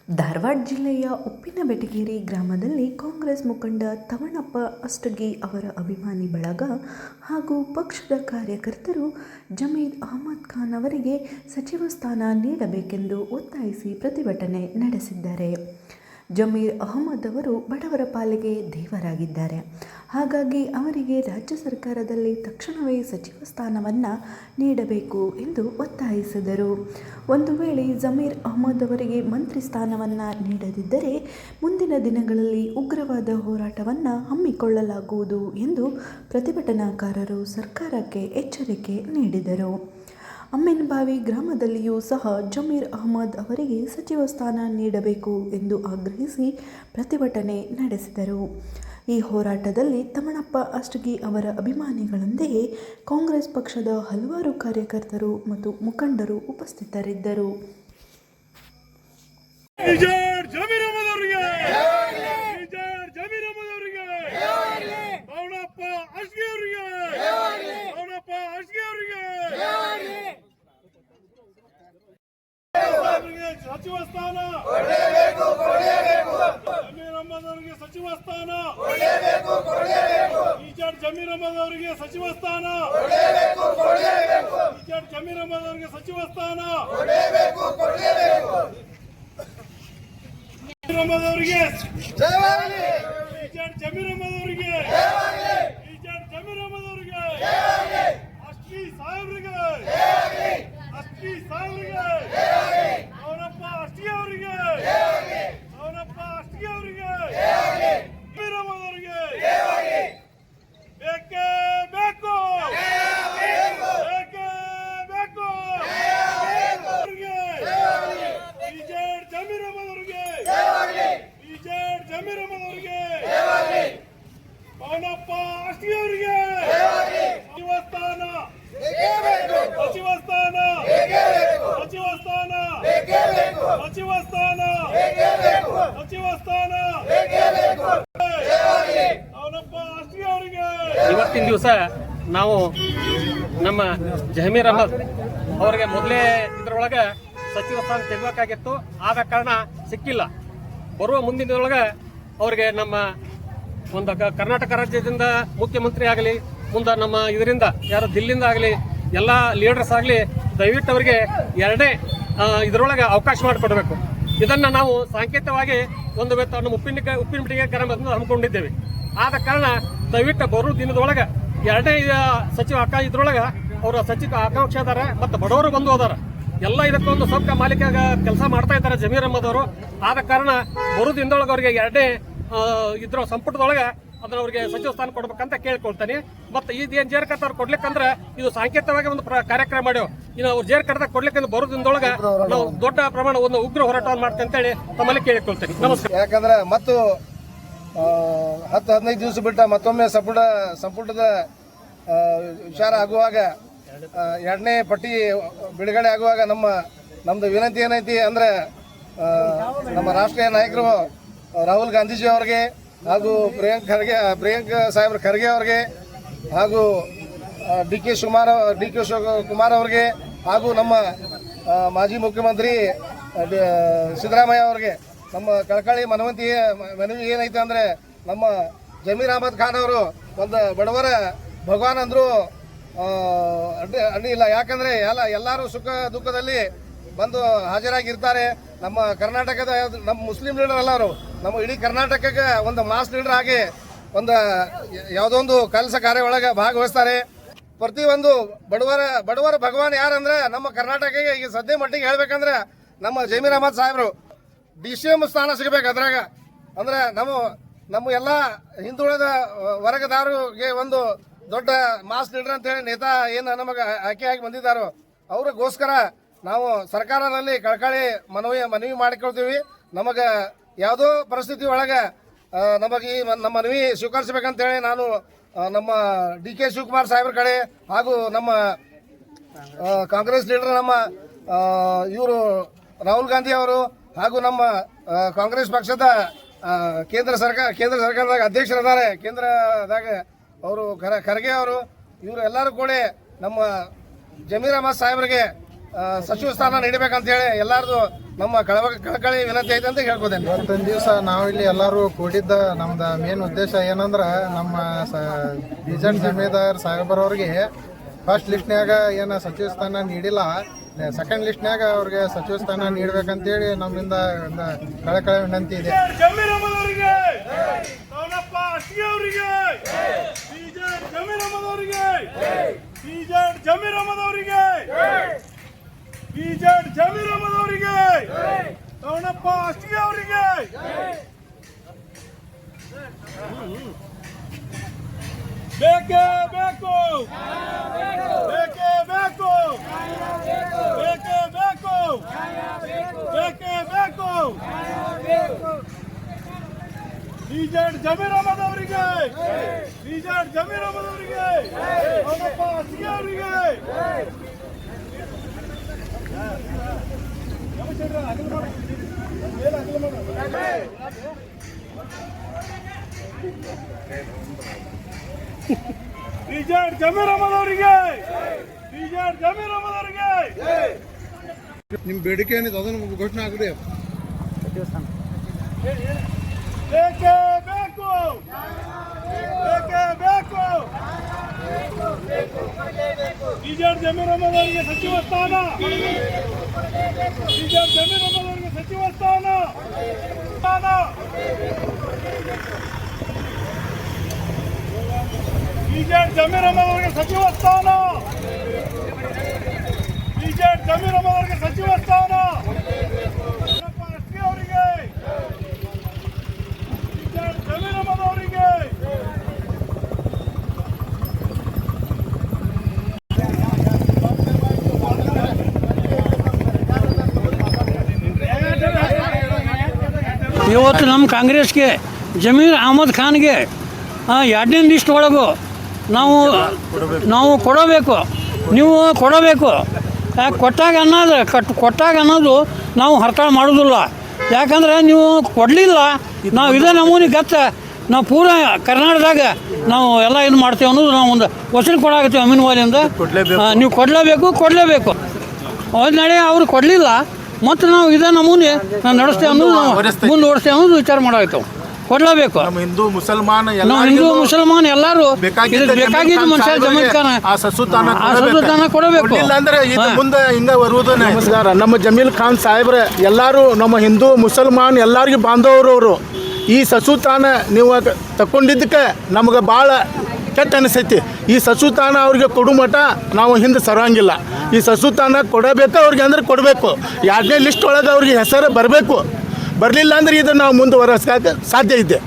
ಧಾರವಾಡ ಜಿಲ್ಲೆಯ ಉಪ್ಪಿನಬೆಟಗೇರಿ ಗ್ರಾಮದಲ್ಲಿ ಕಾಂಗ್ರೆಸ್ ಮುಖಂಡ ತಮ್ಮಣ್ಣಪ್ಪ ಅಷ್ಟಗಿ ಅವರ ಅಭಿಮಾನಿ ಬಳಗ ಹಾಗೂ ಪಕ್ಷದ ಕಾರ್ಯಕರ್ತರು ಜಮೀರ್ ಅಹಮದ್ ಖಾನ್ ಅವರಿಗೆ ಸಚಿವ ಸ್ಥಾನ ನೀಡಬೇಕೆಂದು ಒತ್ತಾಯಿಸಿ ಪ್ರತಿಭಟನೆ ನಡೆಸಿದ್ದಾರೆ. ಜಮೀರ್ ಅಹಮದ್ ಅವರು ಬಡವರ ಪಾಲಿಗೆ ದೇವರಾಗಿದ್ದಾರೆ. ಹಾಗಾಗಿ ಅವರಿಗೆ ರಾಜ್ಯ ಸರ್ಕಾರದಲ್ಲಿ ತಕ್ಷಣವೇ ಸಚಿವ ಸ್ಥಾನವನ್ನು ನೀಡಬೇಕು ಎಂದು ಒತ್ತಾಯಿಸಿದರು. ಒಂದು ವೇಳೆ ಜಮೀರ್ ಅಹಮದ್ ಅವರಿಗೆ ಮಂತ್ರಿ ಸ್ಥಾನವನ್ನು ನೀಡದಿದ್ದರೆ ಮುಂದಿನ ದಿನಗಳಲ್ಲಿ ಉಗ್ರವಾದ ಹೋರಾಟವನ್ನು ಹಮ್ಮಿಕೊಳ್ಳಲಾಗುವುದು ಎಂದು ಪ್ರತಿಭಟನಾಕಾರರು ಸರ್ಕಾರಕ್ಕೆ ಎಚ್ಚರಿಕೆ ನೀಡಿದರು. ಅಮ್ಮೇನಬಾವಿ ಗ್ರಾಮದಲ್ಲಿಯೂ ಸಹ ಜಮೀರ್ ಅಹಮದ್ ಅವರಿಗೆ ಸಚಿವ ಸ್ಥಾನ ನೀಡಬೇಕು ಎಂದು ಆಗ್ರಹಿಸಿ ಪ್ರತಿಭಟನೆ ನಡೆಸಿದರು. ಈ ಹೋರಾಟದಲ್ಲಿ ತಮ್ಮಣ್ಣಪ್ಪ ಅಷ್ಟಗಿ ಅವರ ಅಭಿಮಾನಿಗಳೊಂದಿಗೆ ಕಾಂಗ್ರೆಸ್ ಪಕ್ಷದ ಹಲವಾರು ಕಾರ್ಯಕರ್ತರು ಮತ್ತು ಮುಖಂಡರು ಉಪಸ್ಥಿತರಿದ್ದರು. ಸಚಿವ ಸ್ಥಾನ ಜಮೀರ್ ಅಹಮದ್ ಅವರಿಗೆ ಸಚಿವ ಸ್ಥಾನ ಜಮೀರ್ ಅಹಮದ್ ಅವರಿಗೆ ಸಚಿವ ಸ್ಥಾನ ಜಮೀರ್ ಅಹಮದ್ ಅವರಿಗೆ ಸಚಿವ ಸ್ಥಾನ ಅಹಮದ್ ಅವರಿಗೆ ಜಮೀರ್ ಅಹಮದ್ ಅವರಿಗೆ ಜಮೀರ್ ಅಹಮದ್ ಅವರಿಗೆ ಅಷ್ಟಗಿ ಸಾಹೇಬ್ರಿಗೆ ಅಷ್ಟಗಿ ಸಾಹೇಬ್ರಿಗೆ ಅವನಪ್ಪ ಅಷ್ಟಗಿ ಅವರಿಗೆ ಅವನಪ್ಪ ಅಷ್ಟಗಿ ಅವರಿಗೆ ಜಮೀರ್ ಅಹಮದ್ ಅವರಿಗೆ ಬೇಕೇ ಬೇಕು ಬೇಕೇ ಬೇಕು ಬಿಜೆಡ್ ಜಮೀರ್ ಅಹಮದ್ ಅವರಿಗೆ ಬಿಜೆಡ್ ಜಮೀರ್ ಅಹಮದ್ ಅವರಿಗೆ ಅವನಪ್ಪ ಅಷ್ಟಗಿ ಅವರಿಗೆ ಸಚಿವ ಸ್ಥಾನ ಸಚಿವ ಸ್ಥಾನ ಸಚಿವ ಸ್ಥಾನ ಸಚಿವ ಸ್ಥಾನ ಸಚಿವ ಸ್ಥಾನ ಅವನಪ್ಪ ಅಷ್ಟಗಿ ಅವರಿಗೆ. ಇವತ್ತಿನ ದಿವಸ ನಾವು ನಮ್ಮ ಜಮೀರ್ ಅಹಮದ್ ಅವರಿಗೆ ಮೊದಲೇ ಇದರೊಳಗೆ ಸಚಿವ ಸ್ಥಾನ ತೆಗಬೇಕಾಗಿತ್ತು. ಆದ ಕಾರಣ ಸಿಕ್ಕಿಲ್ಲ. ಬರುವ ಮುಂದಿನ ದಿನದೊಳಗೆ ಅವರಿಗೆ ನಮ್ಮ ಒಂದು ಕರ್ನಾಟಕ ರಾಜ್ಯದಿಂದ ಮುಖ್ಯಮಂತ್ರಿ ಆಗಲಿ, ಮುಂದೆ ನಮ್ಮ ಇದರಿಂದ ಯಾರು ದಿಲ್ಲಿಂದ ಆಗಲಿ, ಎಲ್ಲ ಲೀಡರ್ಸ್ ಆಗಲಿ ದಯವಿಟ್ಟು ಅವರಿಗೆ ಎರಡನೇ ಇದರೊಳಗೆ ಅವಕಾಶ ಮಾಡಿಕೊಡಬೇಕು. ಇದನ್ನು ನಾವು ಸಾಂಕೇತಿಕವಾಗಿ ಒಂದು ನಮ್ಮ ಉಪ್ಪಿನಬೆಟಗೇರಿ ಗ್ರಾಮದಿಂದ ಹಮ್ಮಿಕೊಂಡಿದ್ದೇವೆ. ಆದ ಕಾರಣ ದಯವಿಟ್ಟು ಬರೋ ದಿನದೊಳಗೆ ಎರಡನೇ ಸಚಿವ ಇದ್ರೊಳಗೆ ಅವರ ಸಚಿವ ಆಕಾಂಕ್ಷೆ ಅದಾರ ಮತ್ತು ಬಡವರು ಬಂದು ಹೋದಾರ. ಎಲ್ಲ ಇದಕ್ಕೊಂದು ಸಬ್ಕ ಮಾಲೀಕ ಕೆಲಸ ಮಾಡ್ತಾ ಇದ್ದಾರೆ ಜಮೀರ್ ಅಹಮದ್ ಅವರು. ಆದ ಕಾರಣ ಬರೋ ದಿನದೊಳಗೆ ಅವರಿಗೆ ಎರಡನೇ ಇದ್ರ ಸಂಪುಟದೊಳಗೆ ಅದನ್ನ ಅವರಿಗೆ ಸಚಿವ ಸ್ಥಾನ ಕೊಡ್ಬೇಕಂತ ಕೇಳ್ಕೊಳ್ತಾನೆ. ಮತ್ತೆ ಇದೇನು ಜೇರ್ ಕಟ್ಟಾರ ಕೊಡ್ಲಿಕ್ಕಂದ್ರೆ ಇದು ಸಾಂಕೇತಿಕವಾಗಿ ಒಂದು ಕಾರ್ಯಕ್ರಮ ಮಾಡ್ಯೋ. ಇನ್ನು ಅವ್ರು ಜೇರ್ ಕಟ್ಟದಾಗ ಕೊಡ್ಲಿಕ್ಕಂದ್ರೆ ಬರೋ ದಿನದೊಳಗೆ ನಾವು ದೊಡ್ಡ ಪ್ರಮಾಣ ಒಂದು ಉಗ್ರ ಹೋರಾಟವನ್ನು ಮಾಡ್ತೇವೆ ಅಂತೇಳಿ ತಮ್ಮಲ್ಲಿ ಕೇಳಿಕೊಳ್ತೇನೆ. ನಮಸ್ಕಾರ. ಯಾಕಂದ್ರೆ ಮತ್ತು 10-15 ದಿವಸ ಬಿಟ್ಟ ಮತ್ತೊಮ್ಮೆ ಸಂಪುಟದ ವಿಚಾರ ಆಗುವಾಗ ಎರಡನೇ ಪಟ್ಟಿ ಬಿಡುಗಡೆ ಆಗುವಾಗ ನಮ್ದು ವಿನಂತಿ ಏನೈತಿ ಅಂದ್ರೆ ನಮ್ಮ ರಾಷ್ಟ್ರೀಯ ನಾಯಕರು ರಾಹುಲ್ ಗಾಂಧೀಜಿ ಅವರಿಗೆ ಹಾಗೂ ಪ್ರಿಯಾಂಕ್ ಸಾಹೇಬ್ರ ಖರ್ಗೆ ಅವರಿಗೆ ಹಾಗೂ ಡಿ ಕೆ ಶಿವಕುಮಾರ್ ಅವರಿಗೆ ಹಾಗೂ ನಮ್ಮ ಮಾಜಿ ಮುಖ್ಯಮಂತ್ರಿ ಸಿದ್ದರಾಮಯ್ಯ ಅವರಿಗೆ ನಮ್ಮ ಕಳಕಳಿ ಮನವಿ ಏನೈತೆ ಅಂದ್ರೆ ನಮ್ಮ ಜಮೀರ್ ಅಹಮದ್ ಖಾನ್ ಅವರು ಒಂದು ಬಡವರ ಭಗವಾನ್ ಅಂದ್ರು ಅಡ್ಡಿ ಇಲ್ಲ. ಯಾಕಂದ್ರೆ ಎಲ್ಲರೂ ಸುಖ ದುಃಖದಲ್ಲಿ ಬಂದು ಹಾಜರಾಗಿರ್ತಾರೆ. ನಮ್ಮ ಕರ್ನಾಟಕದ ನಮ್ಮ ಮುಸ್ಲಿಂ ಲೀಡರ್ ಎಲ್ಲರೂ ನಮ್ಮ ಇಡೀ ಕರ್ನಾಟಕಕ್ಕೆ ಒಂದು ಮಾಸ್ ಲೀಡರ್ ಆಗಿ ಒಂದು ಯಾವುದೋ ಒಂದು ಕೆಲಸ ಕಾರ್ಯ ಒಳಗೆ ಭಾಗವಹಿಸ್ತಾರೆ. ಪ್ರತಿಯೊಂದು ಬಡವರ ಭಗವಾನ್ ಯಾರಂದ್ರೆ ನಮ್ಮ ಕರ್ನಾಟಕಕ್ಕೆ ಈಗ ಸದ್ಯ ಮಟ್ಟಿಗೆ ಹೇಳ್ಬೇಕಂದ್ರೆ ನಮ್ಮ ಜಮೀರ್ ಅಹಮದ್ ಸಾಹೇಬ್ರು DCM ಸ್ಥಾನ ಸಿಗಬೇಕು. ಅದ್ರಾಗ ಅಂದ್ರೆ ನಮ್ಮ ಎಲ್ಲ ಹಿಂದುಳಿದ ವರ್ಗದಾರರಿಗೆ ಒಂದು ದೊಡ್ಡ ಮಾಸ್ ಲೀಡರ್ ಅಂತ ಹೇಳಿ ನೇತಾ ಏನು ನಮಗೆ ಆಯ್ಕೆಯಾಗಿ ಬಂದಿದ್ದಾರೋ ಅವ್ರಿಗೋಸ್ಕರ ನಾವು ಸರ್ಕಾರದಲ್ಲಿ ಕಳಕಳಿ ಮನವಿ ಮಾಡಿಕೊಳ್ತೀವಿ. ನಮಗೆ ಯಾವುದೋ ಪರಿಸ್ಥಿತಿ ಒಳಗೆ ನಮಗೆ ನಮ್ಮ ಮನವಿ ಸ್ವೀಕರಿಸಬೇಕಂತೇಳಿ ನಾನು ನಮ್ಮ ಡಿ ಕೆ ಶಿವಕುಮಾರ್ ಸಾಹೇಬ್ರ ಕಡೆ ಹಾಗೂ ನಮ್ಮ ಕಾಂಗ್ರೆಸ್ ಲೀಡರ್ ನಮ್ಮ ಇವರು ರಾಹುಲ್ ಗಾಂಧಿ ಅವರು ಹಾಗೂ ನಮ್ಮ ಕಾಂಗ್ರೆಸ್ ಪಕ್ಷದ ಕೇಂದ್ರ ಸರ್ಕಾರದಾಗ ಅಧ್ಯಕ್ಷರಿದ್ದಾರೆ ಕೇಂದ್ರದಾಗ ಅವರು ಖರ್ಗೆ ಅವರು ಇವರು ಎಲ್ಲರೂ ಕೂಡ ನಮ್ಮ ಜಮೀರ್ ಅಹಮದ್ ಸಾಹೇಬ್ರಿಗೆ ಸಚಿವ ಸ್ಥಾನ ನೀಡಬೇಕಂತ ಹೇಳಿ ಎಲ್ಲಾರದು ನಮ್ಮ ಕಳಕಳಿ ವಿನಂತಿ ಐತೆ ಅಂತ ಹೇಳ್ಬೋದೇನೆ. ಇವತ್ತೊಂದು ದಿವಸ ನಾವಿಲ್ಲಿ ಎಲ್ಲರೂ ಕೂಡಿದ್ದ ನಮ್ದು ಮೇನ್ ಉದ್ದೇಶ ಏನಂದ್ರೆ ನಮ್ಮ ಬೀಜನ್ ಜಮೀದಾರ್ ಸಾಹೇಬರವ್ರಿಗೆ ಫಸ್ಟ್ ಲಿಸ್ಟ್ನ್ಯಾಗ ಏನು ಸಚಿವ ಸ್ಥಾನ ನೀಡಿಲ್ಲ, ಸೆಕೆಂಡ್ ಲಿಸ್ಟ್ನ್ಯಾಗ ಅವ್ರಿಗೆ ಸಚಿವ ಸ್ಥಾನ ನೀಡಬೇಕಂತೇಳಿ ನಮ್ಮಿಂದ ಒಂದು ಕಳಕಳಿ ವಿನಂತಿ ಇದೆ. ಜಮೀರ್ ಅಹಮದ್ ಅವರಿಗೆ, ಸವನಪ್ಪ ಅಸ್ಗಿ ಅವರಿಗೆ, ಬಿಜೆಡ್ ಜಮೀರ್ ಅಹಮದ್ ಅವರಿಗೆ, ಬಿಜೆಡ್ ಜಮೀರ್ ಅಹಮದ್ ಅವರಿಗೆ, ಬಿಜೆಡ್ ಜಮೀರ್ ಅಹಮದ್ ಅವರಿಗೆ, ಸವನಪ್ಪ ಅಸ್ಗಿ ಅವರಿಗೆ. ಬೇಕೇ ಬೇಕು, ಬೇಕೇ ಬೇಕು, ಬೇಕೇ ಬೇಕು, ಬೇಕೇ ಬೇಕು. ಬಿಜೆಡ್ ಜಮೀರ್ ಅಹಮದ್ ಅವರಿಗೆ, ಬಿಜೆಡ್ ಜಮೀರ್ ಅಹಮದ್ ಅವರಿಗೆ, ಸವನಪ್ಪ ಅಸ್ಗಿ ಅವರಿಗೆ. ಬಿಜೆಡ್ ಜಮೀರ್ ಅಹಮದ್ ಅವರಿಗೆ, ಬಿಜೆಡ್ ಜಮೀರ್ ಅಹಮದ್ ಅವರಿಗೆ. ನಿಮ್ಮ ಬೇಡಿಕೆ ಏನಿದೆ ಅದನ್ನು ಘೋಷಣೆ ಆಗ್ರಿ. ಬೇಕೇ ಬೇಕು, ಬೇಕೇ ಬೇಕು. ಬಿಜೆಡ್ ಜಮೀರ್ ಅಹಮದ್ ಅವರಿಗೆ ಸಚಿವ ಸ್ಥಾನ, ಬಿಜೆಡ್ ಜಮೀರ್ ಅಹಮದ್ ಅವರಿಗೆ ಸಚಿವ ಸ್ಥಾನ. ಬಿಜೆಡ್ ಜಮೀರ್ ಅಹಮದ್ ಅವರಿಗೆ ಸಚಿವ ಸ್ಥಾನ, ಬಿಜೆಡ್ ಜಮೀರ್ ಅಹಮದ್ ಅವರಿಗೆ ಸಚಿವ ಸ್ಥಾನ. ಅಸ್ಗಿ ಅವರಿಗೆ, ಬಿಜೆಡ್ ಜಮೀರ್ ಅಹಮದ್ ಅವರಿಗೆ. ಇವತ್ತು ನಮ್ಮ ಕಾಂಗ್ರೆಸ್ಗೆ ಜಮೀರ್ ಅಹಮದ್ ಖಾನ್ಗೆ ಎರಡನೇ ಲಿಸ್ಟ್ ಒಳಗೂ ನಾವು ಕೊಡಬೇಕು, ನೀವು ಕೊಡಬೇಕು. ಯಾಕೆ ಕೊಟ್ಟಾಗ ಅನ್ನೋದು ನಾವು ಹರ್ತಾಳ ಮಾಡೋದಿಲ್ಲ. ಯಾಕಂದ್ರೆ ನೀವು ಕೊಡಲಿಲ್ಲ, ನಾವು ಇದೇ ನಮೂನಿ ಗತ್ತ ನಾವು ಪೂರ ಕರ್ನಾಟಕದಾಗ ನಾವು ಎಲ್ಲ ಇದು ಮಾಡ್ತೇವೆ ಅನ್ನೋದು ನಾವು ಒಂದು ವಸೂಲಿ ಕೊಡಾಕತ್ತೀವಿ ಅಮೀನ್ವಾಲಿಯಿಂದ. ನೀವು ಕೊಡಲೇಬೇಕು. ಹೋದ ನಡೆ ಅವ್ರು ಕೊಡಲಿಲ್ಲ, ಮತ್ತು ನಾವು ಇದೇ ನಮೂನಿ ನಾವು ನಡೆಸ್ತೇವೆ ಅನ್ನೋದು, ನಾವು ಮುಂದುವರಿಸ್ತೇವೆ ಅನ್ನೋದು ವಿಚಾರ ಮಾಡಾಕತ್ತೇವೆ. ಕೊಡಲೇಬೇಕು. ಹಿಂದೂ ಮುಸಲ್ಮಾನ ಎಲ್ಲರೂ ಬೇಕಾಗಿದ್ದು ಮನುಷ್ಯ ಜಮೀನ್ ಆ ಸಸುತಾನ ಕೊಡಬೇಕು. ಅಂದ್ರೆ ಮುಂದೆ ಹಿಂಗ ಬರುವುದು. ನಮಸ್ಕಾರ. ನಮ್ಮ ಜಮೀಲ್ ಖಾನ್ ಸಾಹೇಬ್ರ ಎಲ್ಲರೂ ನಮ್ಮ ಹಿಂದೂ ಮುಸಲ್ಮಾನ್ ಎಲ್ಲರಿಗೂ ಬಾಂಧವರು ಅವರು. ಈ ಸಸುತಾನ ನೀವು ತಕೊಂಡಿದ್ದಕ್ಕೆ ನಮ್ಗೆ ಭಾಳ ಕೆಟ್ಟ ಅನಿಸೈತಿ. ಈ ಸಸುತಾನ ಅವ್ರಿಗೆ ಕೊಡು ಮಠ ನಾವು ಹಿಂದೆ ಸರಂಗಿಲ್ಲ. ಈ ಸಸುತಾನ ಕೊಡಬೇಕು ಅವ್ರಿಗೆ, ಅಂದ್ರೆ ಕೊಡಬೇಕು. ಎರಡನೇ ಲಿಸ್ಟ್ ಒಳಗೆ ಅವ್ರಿಗೆ ಹೆಸರು ಬರಬೇಕು. ಬರಲಿಲ್ಲ ಅಂದ್ರೆ ಇದನ್ನು ನಾವು ಮುಂದುವರೆಸೋಕೆ ಸಾಧ್ಯ ಇದೆ.